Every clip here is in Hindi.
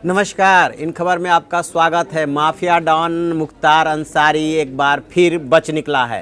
नमस्कार, इन खबर में आपका स्वागत है। माफिया डॉन मुख्तार अंसारी एक बार फिर बच निकला है।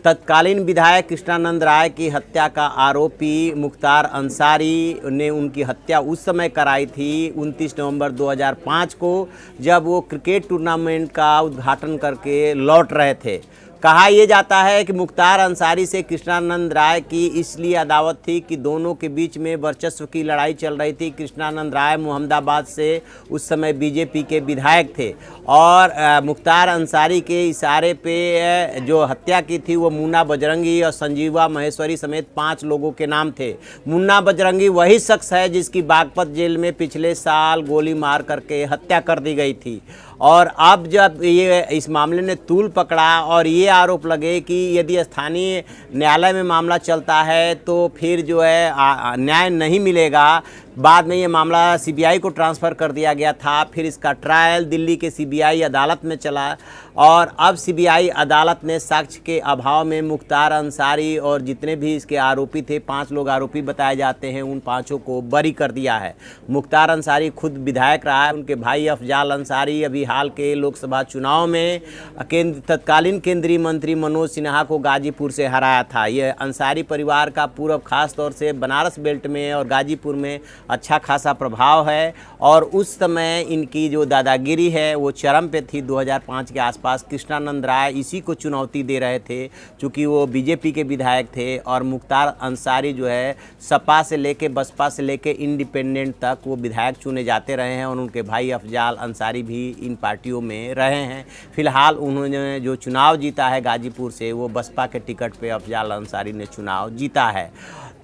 तत्कालीन विधायक कृष्णानंद राय की हत्या का आरोपी मुख्तार अंसारी ने उनकी हत्या उस समय कराई थी 29 नवंबर 2005 को, जब वो क्रिकेट टूर्नामेंट का उद्घाटन करके लौट रहे थे। कहा यह जाता है कि मुख्तार अंसारी से कृष्णानंद राय की इसलिए अदावत थी कि दोनों के बीच में वर्चस्व की लड़ाई चल रही थी। कृष्णानंद राय मोहम्मदाबाद से उस समय बीजेपी के विधायक थे और मुख्तार अंसारी के इशारे पे जो हत्या की थी वो मुन्ना बजरंगी और संजीवा महेश्वरी समेत 5 लोगों के नाम थे। मुन्ना बजरंगी वही शख्स है जिसकी बागपत जेल में पिछले साल गोली मार करके हत्या कर दी गई थी। और अब जब ये इस मामले ने तूल पकड़ा और ये आरोप लगे कि यदि स्थानीय न्यायालय में मामला चलता है तो फिर जो है न्याय नहीं मिलेगा। बाद में ये मामला सीबीआई को ट्रांसफ़र कर दिया गया था। फिर इसका ट्रायल दिल्ली के सीबीआई अदालत में चला और अब सीबीआई अदालत ने साक्ष्य के अभाव में मुख्तार अंसारी और जितने भी इसके आरोपी थे, 5 लोग आरोपी बताए जाते हैं, उन 5 को बरी कर दिया है। मुख्तार अंसारी खुद विधायक रहा है। उनके भाई अफजाल अंसारी अभी हाल के लोकसभा चुनाव में तत्कालीन केंद्रीय मंत्री मनोज सिन्हा को गाजीपुर से हराया था। यह अंसारी परिवार का पूर्व खास तौर से बनारस बेल्ट में और गाजीपुर में अच्छा खासा प्रभाव है और उस समय इनकी जो दादागिरी है वो चरम पे थी। 2005 के आसपास कृष्णानंद राय इसी को चुनौती दे रहे थे, चूँकि वो बीजेपी के विधायक थे और मुख्तार अंसारी जो है सपा से लेके बसपा से लेके इंडिपेंडेंट तक वो विधायक चुने जाते रहे हैं और उनके भाई अफजाल अंसारी भी इन पार्टियों में रहे हैं। फिलहाल उन्होंने जो चुनाव जीता है गाजीपुर से, वो बसपा के टिकट पे अफजाल अंसारी ने चुनाव जीता है।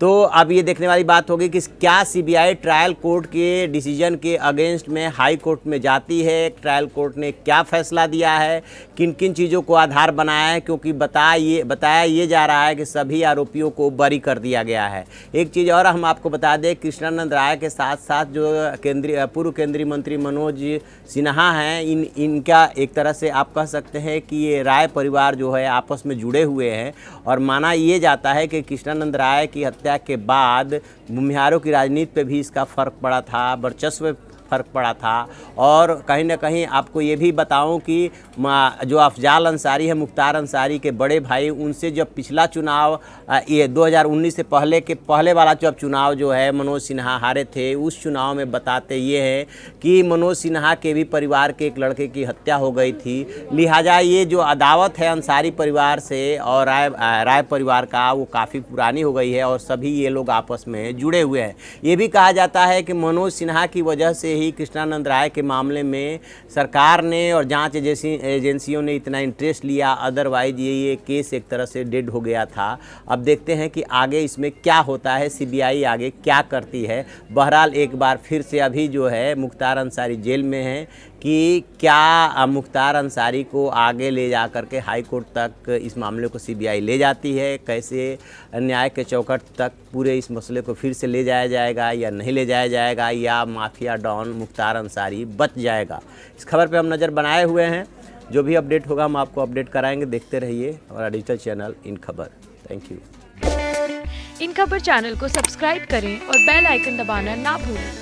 तो अब ये देखने वाली बात होगी कि क्या सीबीआई ट्रायल कोर्ट के डिसीजन के अगेंस्ट में हाई कोर्ट में जाती है। ट्रायल कोर्ट ने क्या फैसला दिया है, किन किन चीज़ों को आधार बनाया है, क्योंकि बताया ये जा रहा है कि सभी आरोपियों को बरी कर दिया गया है। एक चीज़ और हम आपको बता दें, कृष्णानंद राय के साथ साथ जो पूर्व केंद्रीय मंत्री मनोज सिन्हा हैं, इनका एक तरह से आप कह सकते हैं कि ये राय परिवार जो है आपस में जुड़े हुए हैं और माना ये जाता है कि कृष्णानंद राय की हत्या के बाद भूमिहारों की राजनीति पे भी इसका फ़र्क पड़ा था, वर्चस्व फ़र्क पड़ा था। और कहीं ना कहीं आपको ये भी बताऊं कि जो अफजाल अंसारी है, मुख्तार अंसारी के बड़े भाई, उनसे जब पिछला चुनाव ये 2019 से पहले वाला जब चुनाव जो है मनोज सिन्हा हारे थे, उस चुनाव में बताते ये हैं कि मनोज सिन्हा के भी परिवार के एक लड़के की हत्या हो गई थी। लिहाजा ये जो अदावत है अंसारी परिवार से और राय परिवार का, वो काफ़ी पुरानी हो गई है और सभी ये लोग आपस में जुड़े हुए हैं। ये भी कहा जाता है कि मनोज सिन्हा की वजह से ही कृष्णानंद राय के मामले में सरकार ने और जांच एजेंसियों ने इतना इंटरेस्ट लिया, अदरवाइज ये केस एक तरह से डेड हो गया था। अब देखते हैं कि आगे इसमें क्या होता है, सीबीआई आगे क्या करती है। बहरहाल एक बार फिर से अभी जो है मुख्तार अंसारी जेल में हैं कि क्या मुख्तार अंसारी को आगे ले जा कर के हाई कोर्ट तक इस मामले को सीबीआई ले जाती है, कैसे न्याय के चौखट तक पूरे इस मसले को फिर से ले जाया जाएगा या नहीं ले जाया जाएगा, या माफिया डॉन मुख्तार अंसारी बच जाएगा। इस खबर पे हम नज़र बनाए हुए हैं। जो भी अपडेट होगा हम आपको अपडेट कराएंगे। देखते रहिए हमारा डिजिटल चैनल इन खबर। Thank you. इन खबर चैनल को सब्सक्राइब करें और बेल आइकन दबाना ना भूलें।